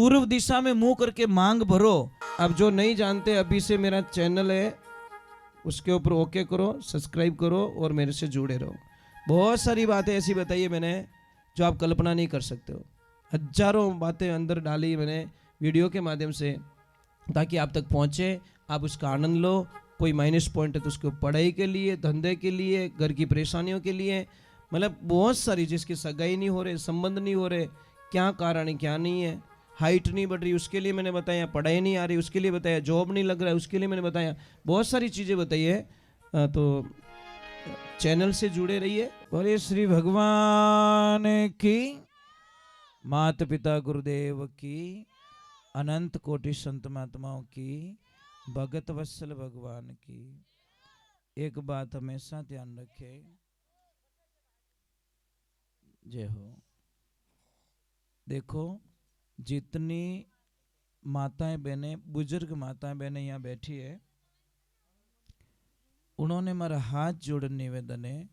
पूर्व दिशा में मुंह करके मांग भरो। अब जो नहीं जानते, अभी से मेरा चैनल है, उसके ऊपर ओके करो, सब्सक्राइब करो और मेरे से जुड़े रहो। बहुत सारी बातें ऐसी बताई है मैंने जो आप कल्पना नहीं कर सकते हो। हजारों बातें अंदर डाली मैंने वीडियो के माध्यम से, ताकि आप तक पहुंचे, आप उसका आनंद लो। कोई माइनस पॉइंट है तो उसको पढ़ाई के लिए, धंधे के लिए, घर की परेशानियों के लिए, मतलब बहुत सारी, जिसकी सगाई नहीं हो रहे, संबंध नहीं हो रहे, क्या कारण है क्या नहीं है, हाइट नहीं बढ़ रही उसके लिए मैंने बताया, पढ़ाई नहीं आ रही उसके लिए बताया, जॉब नहीं लग रहा है उसके लिए मैंने बताया, बहुत सारी चीज़ें बताई है। तो चैनल से जुड़े रहिए। बोले श्री भगवान की, माता पिता गुरुदेव की, अनंत कोटि संत महात्माओं की, भगत वत्सल भगवान की। एक बात हमेशा ध्यान रखे, जय हो। देखो, जितनी माताएं बहनें, बुजुर्ग माताएं बहनें यहाँ बैठी है, उन्होंने मेरा हाथ जोड़ निवेदन है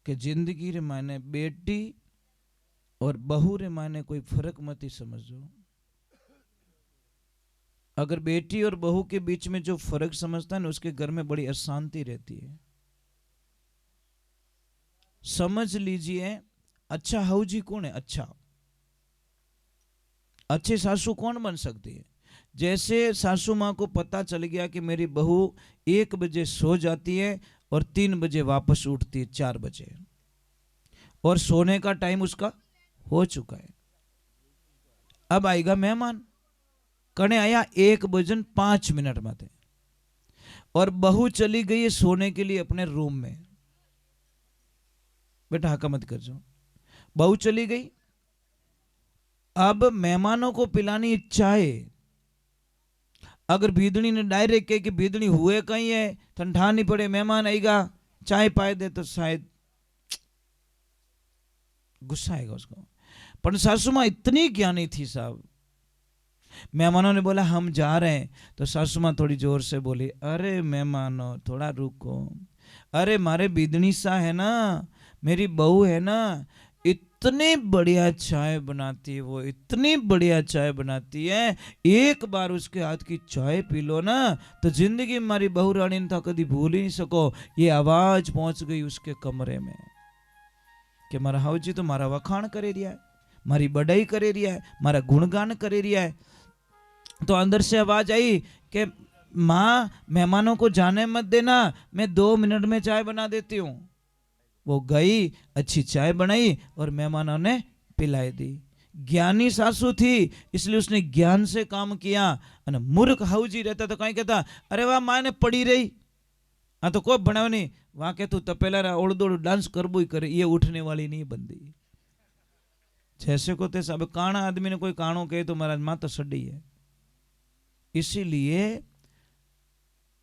कि जिंदगी रे मायने बेटी और बहू रे मायने कोई फर्क मत ही समझो। अगर बेटी और बहू के बीच में जो फर्क समझता है ना, उसके घर में बड़ी अशांति रहती है। समझ लीजिए, अच्छा हाउजी कौन है? अच्छा, अच्छे सासू कौन बन सकती है? जैसे सासू माँ को पता चल गया कि मेरी बहू 1 बजे सो जाती है और 3 बजे वापस उठती है, 4 बजे, और सोने का टाइम उसका हो चुका है। अब आएगा मेहमान, कने आया 1:05 माते, और बहू चली गई है सोने के लिए अपने रूम में। बेटा हका मत कर जाओ, बहू चली गई। अब मेहमानों को पिलानी चाय। अगर भीदड़ी ने डायरेक्ट कहे कि भीदड़ी हुए कहीं है, ठंडा नहीं पड़े, मेहमान आएगा, चाय पाए दे, तो शायद गुस्सा आएगा उसको। पर सासू माँ इतनी ज्ञानी थी साहब, मेहमानों ने बोला हम जा रहे हैं, तो सासू माँ थोड़ी जोर से बोली, अरे मेहमानों थोड़ा रुको, अरे मारे बिदनी सा है ना, मेरी बहू है ना, इतनी बढ़िया चाय बनाती है वो, इतनी बढ़िया चाय बनाती है, एक बार उसके हाथ की चाय पी लो ना तो जिंदगी में मारी बहू रानी ने तो कभी भूल ही नहीं सको। ये आवाज पहुंच गई उसके कमरे में कि मारा हाउजी तो मारा वखाण करे रिया है, मारी बड़ाई करे रिया है, मारा गुणगान करे रिया है। तो अंदर से आवाज आई कि माँ मेहमानों को जाने मत देना, मैं 2 मिनट में चाय बना देती हूँ। वो गई, अच्छी चाय बनाई और मेहमानों ने पिलाई दी। ज्ञानी सासू थी, इसलिए उसने ज्ञान से काम किया। और मूर्ख हाउजी रहता तो कहीं कहता, अरे वाह माँ ने पड़ी रही, हाँ तो कोई बनाओ नहीं, वहां के तू तपेला ओड़ दौड़ डांस करबो ही करे, ये उठने वाली नहीं बंदी। जैसे को तैसे, अब काना आदमी ने कोई काणो कहे तो महाराज माँ तो सड़ी है। इसीलिए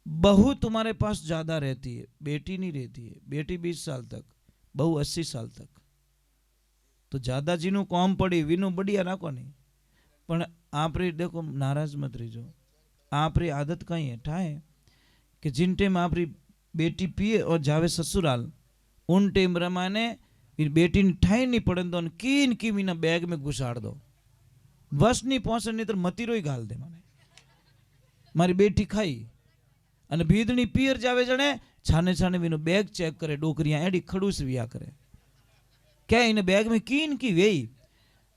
बहू तुम्हारे पास ज्यादा रहती है, बेटी नहीं रहती है। बेटी 20 साल तक, बहू 80 साल तक। तो ज्यादा जीनू कॉम पड़ी वीनू बढ़िया राखो नहीं, पण आप रे देखो नाराज मत रहीजो। आप री आदत कहीं है ठाए कि जिन टाइम आप री बेटी पिए और जावे ससुराल, उन टाइम रमाने बेटी ने ठाई नहीं पड़े तो कीन की मीना बैग में घुसाड़ दो, बस नहीं पहुंचे, नहीं तो मतीरो ही घाल दे। माने मारी बेटी खाई અને ભીદણી પિયર જાવે જણે છાને છાને વીનો બેગ ચેક કરે, ડોકરિયા એડી ખડूस विया करे, क्या इन बैग में कीन की वेई,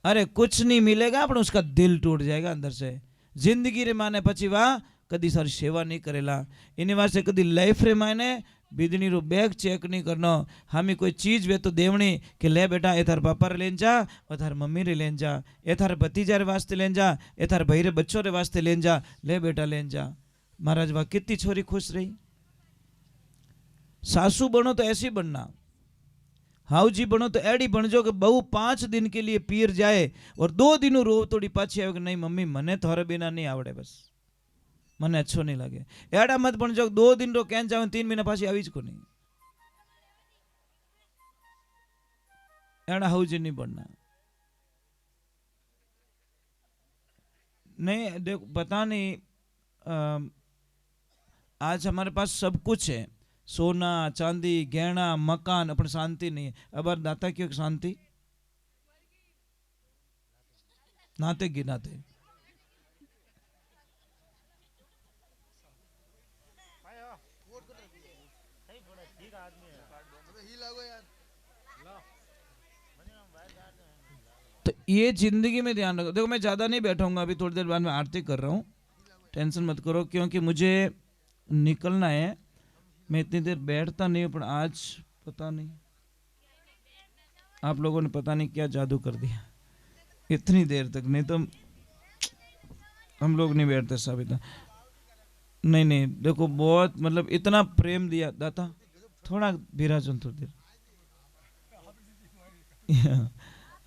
अरे कुछ नहीं मिलेगा पर उसका दिल टूट जाएगा अंदर से। जिंदगी रे माने पची वाह कदी सारी सेवा नहीं करेला, इन वास्ते कदी लाइफ रे माने बीदनी रो बैग चेक नहीं करनो। हमें कोई चीज वे तो देवनी कि ले बेटा ए थार पापा रे लेन जा, और थार मम्मी रे लेन जा, ए थार भतीजा रे वास्ते लेन जा, ए थार भाई रे बच्चों रे वास्ते लेन जा, ले बेटा लेन जा। महाराज वाह कितनी छोरी खुश रही। सासू बनो तो ऐसी बनना, हाउजी बनो तो एडी बन जो कि बहू 5 दिन के लिए पीर जाए और 2 दिन रो तोड़ी पाछी आवे कि नहीं मम्मी मने थोड़े बिना नहीं आवड़े, बस मने अच्छो नहीं लगे। एड़ा मत बन जो 2 दिन रो कैन जाओ 3 महीना पाछी आवीज को नहीं। एड़ा हाउजी नहीं बनना। नहीं देखो पता नहीं, आज हमारे पास सब कुछ है, सोना चांदी गहना मकान, अपन शांति नहीं है। अब दाता क्यों शांति? नाते गिनाते। तो ये जिंदगी में ध्यान रखो। देखो मैं ज्यादा नहीं बैठाऊंगा, अभी थोड़ी देर बाद में आरती कर रहा हूँ, टेंशन मत करो, क्योंकि मुझे निकलना है। मैं इतनी देर बैठता नहीं हूँ, पर आज पता नहीं आप लोगों ने पता नहीं क्या जादू कर दिया, इतनी देर तक। नहीं तो हम लोग नहीं बैठते सब इतना। नहीं नहीं, देखो बहुत मतलब इतना प्रेम दिया दाता। थोड़ा विराजन थोड़ी देर।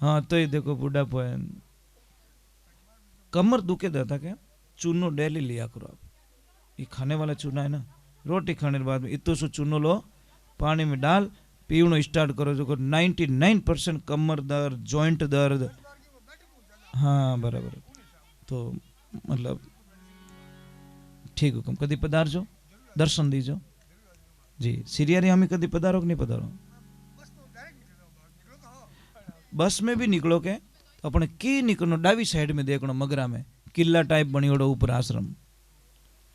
हाँ तो ये देखो बुढ़ापा है, कमर दुखे दाता क्या, चूनो डेली लिया करो आप। ये खाने वाला चूना है ना, रोटी खाने के बाद में इतो सो चूनो लो, पानी में डाल, पीवनो स्टार्ट करो। जो 99% कमर दर्द, जॉइंट दर्द, हाँ बराबर। तो मतलब ठीक हुकम, कदी पधारजो, दर्शन दीजो जी। सीरिया हम कदी पधारो कि नहीं पधारो? बस में भी निकलो के तो अपने की निकलो, डावी साइड में देखनो, मगरा में किला टाइप बनी ओडो ऊपर आश्रम,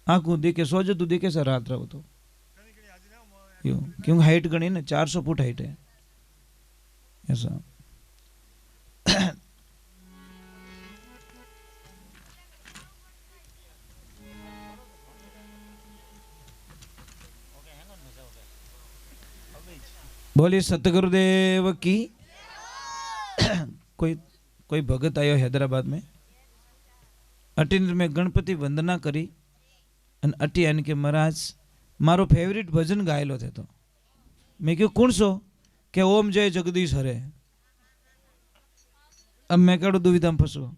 आंखों देखे सोजो तू देखे सर रात रहो तो यो, क्योंकि हाइट गणी ना 400 फुट हाइट है ऐसा। बोलिए सतगुरुदेव की। कोई कोई भगत आयो हैदराबाद में, अटी में गणपति वंदना करी अन अटी आने के महाराज मारो फेवरेट भजन गायलो थे। तो मैं क्यों कौन सो के ओम जय जगदीश हरे। अब मैं कहो दुविधा में फंसो,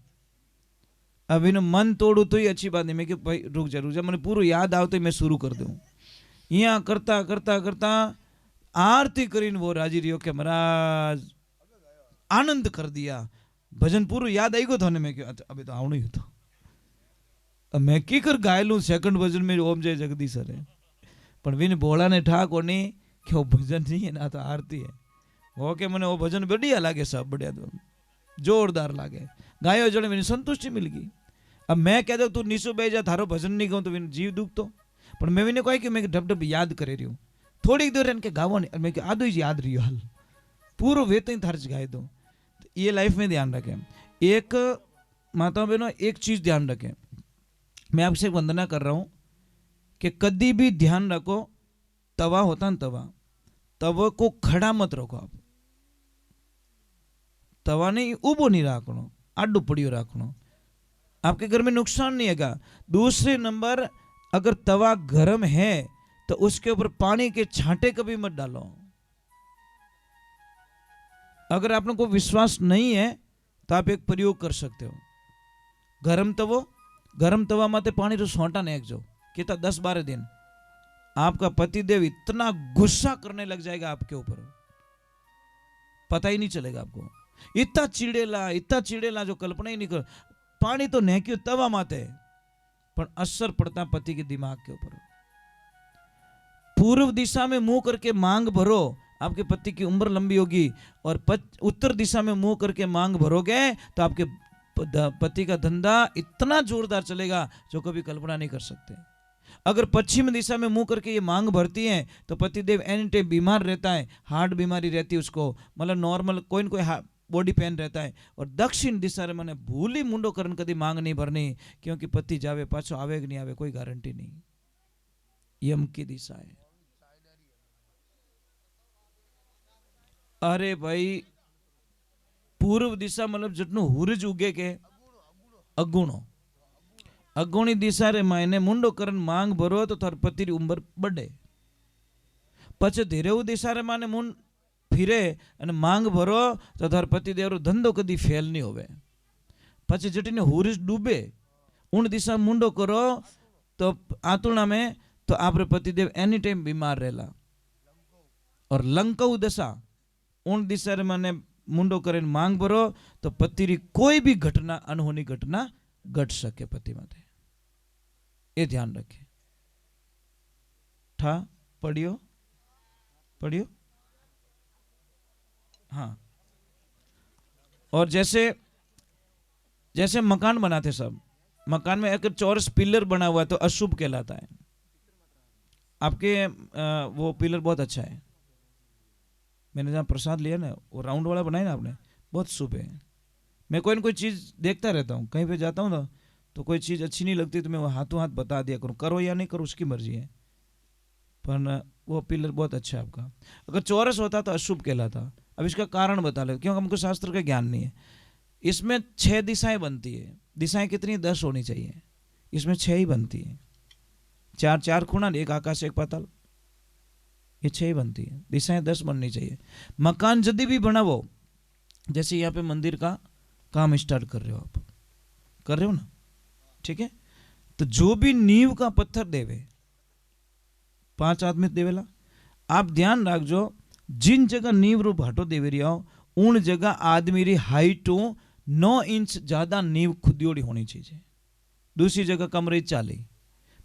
अब इन मन तोड़ू तो ही अच्छी बात नहीं। मैं क्यों भाई रुक जा मैंने पूरा याद आओ तो मैं शुरू कर दूं। यहाँ करता करता करता आरती करीन वो राजी रियो के महाराज आनंद कर दिया, भजन पूरा याद आई गयो थाने। मैं क्यों अभी तो आवणु ही तो, अब मैं की कर गायलू सेकंड भजन में ओम जय जगदीश हरे, पर विन बोला ने ठा कोनी कि वो भजन नहीं है ना तो आरती है। वो के मने वो भजन बढ़िया लागे, सब बढ़िया जोरदार लागे, गायो जड़े मैंने संतुष्टि मिल गई। अब मैं कह दो तू नीसो बह जा, थारो भजन नहीं गाऊं तो मैंने जीव दुख तो, पर मैं भी कहा कि मैं ढब ढब याद करे रही हूँ, थोड़ी देर इनके गावो नहीं, मैं आधो ही याद रही हाल पूरा वेत ही थार गाए दो। ये लाइफ में ध्यान रखें। एक माता बहनों एक चीज ध्यान रखें, मैं आपसे वंदना कर रहा हूं कि कभी भी ध्यान रखो, तवा होता ना तवा को खड़ा मत रखो आप, तवा नहीं उबो नहीं रखनो, आडू पड़ियो रखनो, आपके घर में नुकसान नहीं है। दूसरे नंबर अगर तवा गर्म है तो उसके ऊपर पानी के छांटे कभी मत डालो। अगर आप लोगों को विश्वास नहीं है तो आप एक प्रयोग कर सकते हो, गरम तवा माते पानी रो सोंटा ने जो कितना 10-12 दिन आपका पतिदेव इतना गुस्सा करने लग जाएगा आपके ऊपर, पता ही नहीं चलेगा आपको। इतना चिड़ेला जो कल्पना ही नहीं कर। पानी तो नेक्यो तवा माते, पर असर पड़ता पति के दिमाग के ऊपर। पूर्व दिशा में मुंह करके मांग भरो, आपके पति की उम्र लंबी होगी, और उत्तर दिशा में मुंह करके मांग भरोगे तो आपके पति का धंधा इतना जोरदार चलेगा जो कभी कल्पना नहीं कर सकते। अगर पश्चिम दिशा में मुंह करके ये मांग भरती है तो पतिदेव एनी टाइम बीमार रहता है, हार्ट बीमारी रहती है उसको, मतलब नॉर्मल कोई न कोई बॉडी पेन रहता है। और दक्षिण दिशा में मैंने भूली मुंडो करन कदी मांग नहीं भरनी, क्योंकि पति जावे पाछो आवे कि नहीं आवे कोई गारंटी नहीं। यम की दिशा है। अरे भाई पूर्व दिशा मतलब जितनो हुरज उगे के अगुणी दिशा रे मायने मुंडो करन मांग भरो तो थार पति री उम्र बढ़े। पछे धीरे दिशा रे माने मुंड फिरे अने मांग भरो तो थार पति देव धंधो कदी फेल नहीं होवे। पछे जटीने हुरज डूबे उन दिशा मुंडो करो तो आतुणा में तो आप पतिदेव एनी टाइम बीमार रहेला। और लंकऊ दशा उन दिशा रे माने मुंडो करे मांग भरो तो पति री कोई भी घटना अनहोनी घटना घट सके पति माते, ये ध्यान रखे। ठा पढ़ियो हाँ। और जैसे जैसे मकान बनाते सब, मकान में अगर चौरस पिलर बना हुआ है तो अशुभ कहलाता है। आपके वो पिलर बहुत अच्छा है, मैंने जहाँ प्रसाद लिया ना वो राउंड वाला बनाया ना आपने, बहुत शुभ है। मैं कोई ना कोई चीज़ देखता रहता हूँ, कहीं पे जाता हूँ ना तो कोई चीज़ अच्छी नहीं लगती तो मैं वो हाथों हाथ बता दिया करूँ, करो या नहीं करो उसकी मर्जी है, पर वो पिलर बहुत अच्छा है आपका। अगर चौरस होता तो अशुभ कहलाता। अब इसका कारण बता लो, क्योंकि हमको शास्त्र का ज्ञान नहीं है। इसमें 6 दिशाएं बनती है, दिशाएं कितनी 10 होनी चाहिए, इसमें 6 ही बनती है। 4 खूणा, एक आकाश एक पाताल, ये 6 ही बनती है, दिशाएं 10 बननी चाहिए। मकान जब भी बनावो, जैसे यहाँ पे मंदिर का काम स्टार्ट कर रहे हो, आप कर रहे हो ना, ठीक है, तो जो भी नींव का पत्थर देवे 5 आदमी देवेला, आप ध्यान रखो जिन जगह नींव रो भाटो देवे रहा हो उन जगह आदमी री हाइट 9 इंच ज्यादा नींव खुदियोड़ी होनी चाहिए। दूसरी जगह कम रही 40,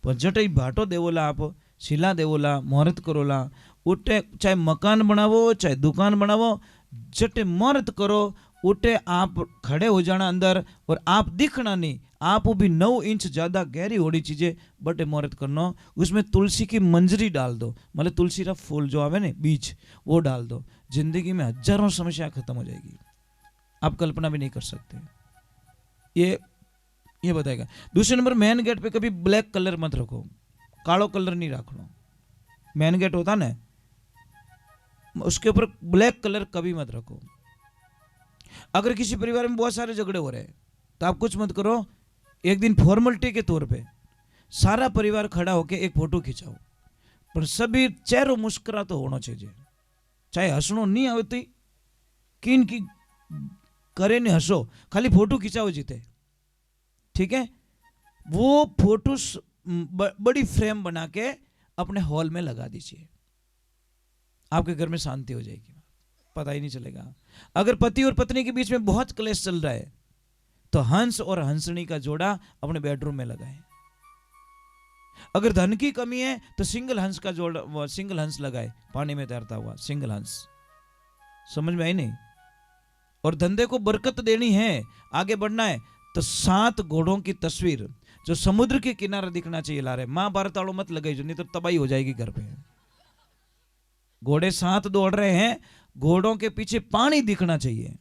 पर जटे भाटो देवोला, आप शिला देवोला, मुहूर्त करोला, उठे चाहे मकान बनावो चाहे दुकान बनावो, जटे मुहूर्त करो उठे आप खड़े हो जाना अंदर, और आप दिखना नहीं, आप भी 9 इंच ज्यादा गहरी होनी चीजें बटे मुहूर्त करना। उसमें तुलसी की मंजरी डाल दो, मतलब तुलसी का फूल जो आवे ना बीज, वो डाल दो, जिंदगी में हजारों समस्या खत्म हो जाएगी, आप कल्पना भी नहीं कर सकते। ये बताएगा। दूसरे नंबर, मेन गेट पे कभी ब्लैक कलर मत रखो, कालो कलर नहीं रखना। मेन गेट होता ना उसके ऊपर ब्लैक कलर कभी मत रखो। अगर किसी परिवार में बहुत सारे झगड़े हो रहे हैं तो आप कुछ मत करो, एक दिन फॉर्मेलिटी के तौर पे सारा परिवार खड़ा होके एक फोटो खिंचाओ, पर सभी चेहरों मुस्कुरा तो होना चाहिए, चाहे हंसनो नहीं आवती किन की करे नहीं हंसो, खाली फोटो खिंचाओ जीते, ठीक है। वो फोटो बड़ी फ्रेम बना के अपने हॉल में लगा दीजिए, आपके घर में शांति हो जाएगी, पता ही नहीं चलेगा। अगर पति और पत्नी के बीच में बहुत क्लेश चल रहा है तो हंस और हंसनी का जोड़ा अपने बेडरूम में लगाएं। अगर धन की कमी है तो सिंगल हंस का जोड़ा, सिंगल हंस लगाए, पानी में तैरता हुआ सिंगल हंस। समझ में आई नहीं? और धंधे को बरकत देनी है, आगे बढ़ना है, तो 7 घोड़ों की तस्वीर जो समुद्र के किनारे दिखना चाहिए ला रहे। महाभारत वालों मत लगाई जो, नहीं तो तबाही हो जाएगी घर पे। घोड़े 7 दौड़ रहे हैं, घोड़ों के पीछे पानी दिखना चाहिए,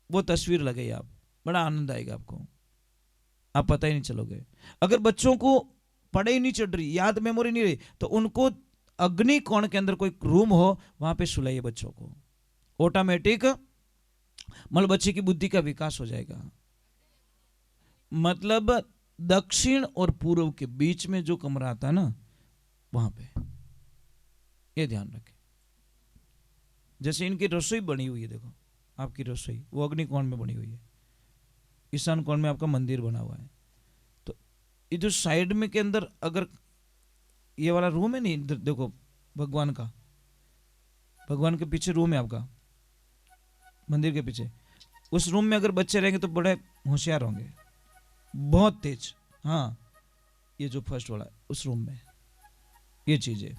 वो तस्वीर लगाइए आप, बड़ा आनंद आएगा आपको, आप पता ही नहीं चलोगे। अगर बच्चों को पढ़ाई नहीं चढ़ रही, याद मेमोरी नहीं रही, तो उनको अग्नि कोण के अंदर कोई रूम हो वहां पे सुलाइए बच्चों को, ऑटोमेटिक मतलब बच्चे की बुद्धि का विकास हो जाएगा। मतलब दक्षिण और पूर्व के बीच में जो कमरा आता है ना वहां पे, ये ध्यान रखें। जैसे इनकी रसोई बनी हुई है, देखो आपकी रसोई वो अग्नि कोण में बनी हुई है, ईशान कोण में आपका मंदिर बना हुआ है, तो ये जो साइड में के अंदर अगर ये वाला रूम है नहीं, देखो भगवान का, भगवान के पीछे रूम है आपका मंदिर के पीछे, उस रूम में अगर बच्चे रहेंगे तो बड़े होशियार होंगे, बहुत तेज। हाँ, ये जो फर्स्ट वाला उस रूम में, ये चीजें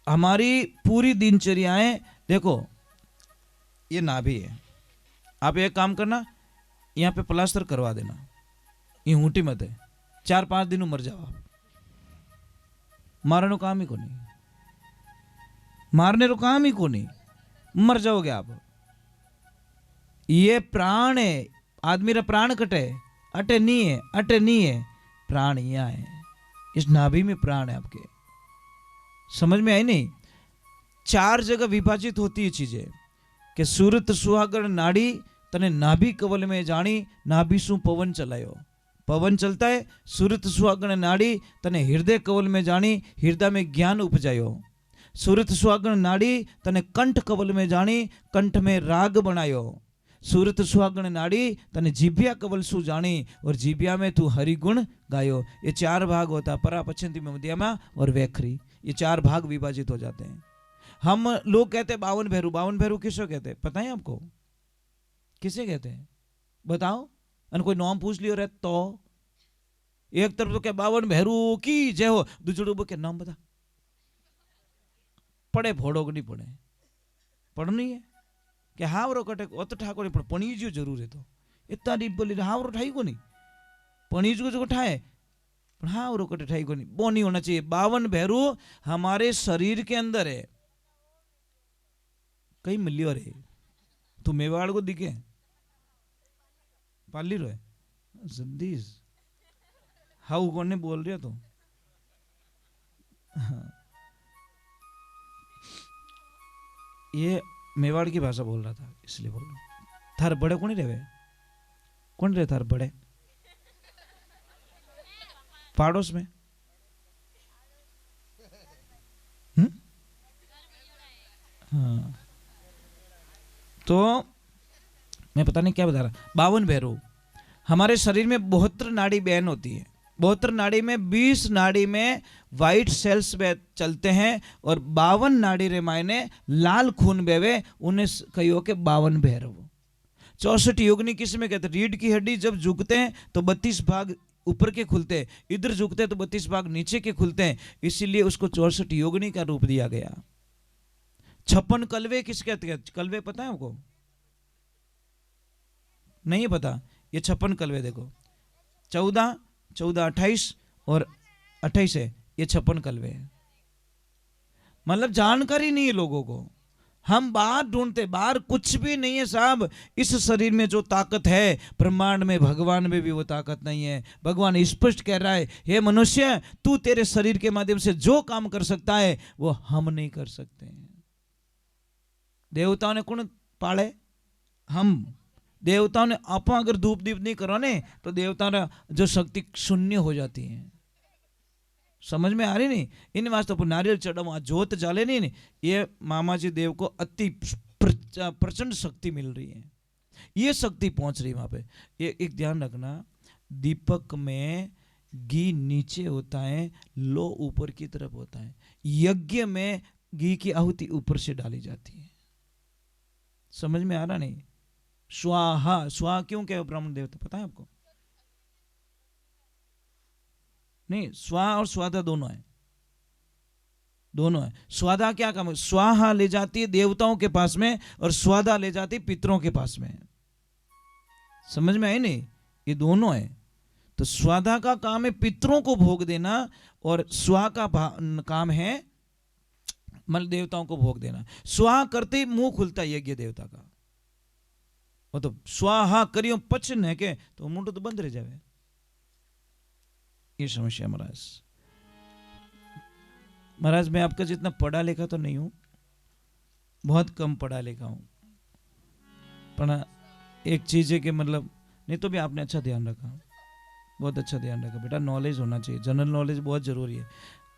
हमारी पूरी दिनचर्याएं, देखो ये नाभि है, आप एक काम करना, यहाँ पे प्लास्टर करवा देना, ये ऊँटी मत है, 4-5 दिन मर जाओ आप, मारने काम ही को नहीं, मारने को काम ही को नहीं, मर जाओगे आप। ये प्राण है, आदमी रा प्राण कटे, अटे नहीं है, अटे नहीं है, प्राण यहाँ है, इस नाभि में प्राण है आपके। समझ में आई नहीं? 4 जगह विभाजित होती है चीजें कि सूरत सुहागण नाड़ी तने नाभि कवल में जानी, नाभि सु पवन चलायो, पवन चलता है, सूरत सुहागण नाड़ी तने हृदय कवल में जानी, हृदय में ज्ञान उपजायो, सूरत सुहागण नाड़ी तने कंठ कवल में जानी, कंठ में राग बनायो, सूरत सुहागण नाड़ी तने जीभ्या कवल सु जानी, और जीभ्या में तू हरिगुण गायो। ये 4 भाग होता, परा पश्चिम मध्यमा और वैखरी, ये 4 भाग विभाजित हो जाते हैं। हम लोग कहते हैं 52 भैरू, 52 भैरू किसको कहते हैं पता है आपको? किसे कहते हैं बताओ? अन कोई नाम पूछ लियो रे तो एक तरफ तो क्या 52 भैरू की जय हो, दूसरे के नाम बता, पढ़े फोड़ो नहीं पढ़े, पढ़नी है कि हाँ वो कटे ओ तो ठाकुर पढ़ पढ़ी जो जरूर है, तो इतना डीप बोली हावरो ठाई को नहीं पनीज को जो ठाए हावरो कटे ठाई को नहीं वो नहीं होना चाहिए। 52 भैरू हमारे शरीर के अंदर है। कई मिलियो रे तू मेवाड़ को दिखे पाली रो है जद्दीज हाउ कौन बोल रहे तो ये मेवाड़ की भाषा बोल रहा था इसलिए बोल रहा। थार बड़े कौन रहे कौन रहे थार बड़े पाड़ोस में हाँ तो मैं पता नहीं क्या बता रहा। 52 भैरू हमारे शरीर में 72 नाड़ी बहन होती है। 72 नाड़ी में 20 नाड़ी में वाइट सेल्स चलते हैं और 52 नाड़ी रे मायने लाल खून बेवे उन्हें कहियो के 52 भैरव। 64 योगिनी किस में कहते हैं? रीढ़ की हड्डी जब झुकते हैं तो 32 भाग ऊपर के खुलते हैं, इधर झुकते हैं तो 32 भाग नीचे के खुलते हैं, इसीलिए उसको 64 योगिनी का रूप दिया गया। 56 कलवे किस कहते हैं? कलवे पता है आपको? नहीं पता? ये 56 कलवे देखो 14 28 और 28 है, ये 56 कलवे है। मतलब जानकारी नहीं है लोगों को। हम बाहर ढूंढते, बाहर कुछ भी नहीं है साहब। इस शरीर में जो ताकत है ब्रह्मांड में, भगवान में भी वो ताकत नहीं है। भगवान स्पष्ट कह रहा है, हे मनुष्य तू तेरे शरीर के माध्यम से जो काम कर सकता है वो हम नहीं कर सकते। देवताओं ने कौन पाले? हम। देवताओं ने आप अगर धूप दीप नहीं करो ने तो देवताओं ने जो शक्ति शून्य हो जाती है। समझ में आ रही नहीं? इन वास्ते तो नारियल चढ़ाओ, जोत जाले नहीं, ये मामा जी देव को अति प्रचंड शक्ति मिल रही है। ये शक्ति पहुंच रही है वहां पे। ये एक ध्यान रखना, दीपक में घी नीचे होता है, लो ऊपर की तरफ होता है। यज्ञ में घी की आहुति ऊपर से डाली जाती है। समझ में आ रहा नहीं? स्वाहा, स्वाहा क्यों कहे ब्राह्मण देवता पता है आपको? नहीं, स्वाहा और स्वादा दोनों है, दोनों है। स्वादा क्या काम है? स्वाहा ले जाती है देवताओं के पास में और स्वादा ले जाती है पितरों के पास में। समझ में आई नहीं? ये दोनों है। तो स्वादा का काम है पितरों को भोग देना और स्वा का काम है मतलब देवताओं को भोग देना। स्वाहा करते ही मुंह खुलता है यज्ञ देवता का। वो तो स्वाहा करियो पचन है के तो मुंह तो बंद रह जाए। ये समस्या महाराज। महाराज मैं आपका जितना पढ़ा लिखा तो नहीं हूं, बहुत कम पढ़ा लिखा हूं, पर एक चीज है कि मतलब नहीं तो भी आपने अच्छा ध्यान रखा, बहुत अच्छा ध्यान रखा बेटा। नॉलेज होना चाहिए, जनरल नॉलेज बहुत जरूरी है।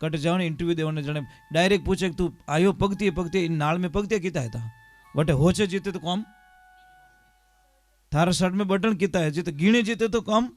कट जाओ ने इंटरव्यू देने जने डायरेक्ट पूछे तू आयो पगती नाल में पगती किता है था बटे होचे जीते तो कम, थारा शर्ट में बटन किता है जीते गिणे जीते तो कम,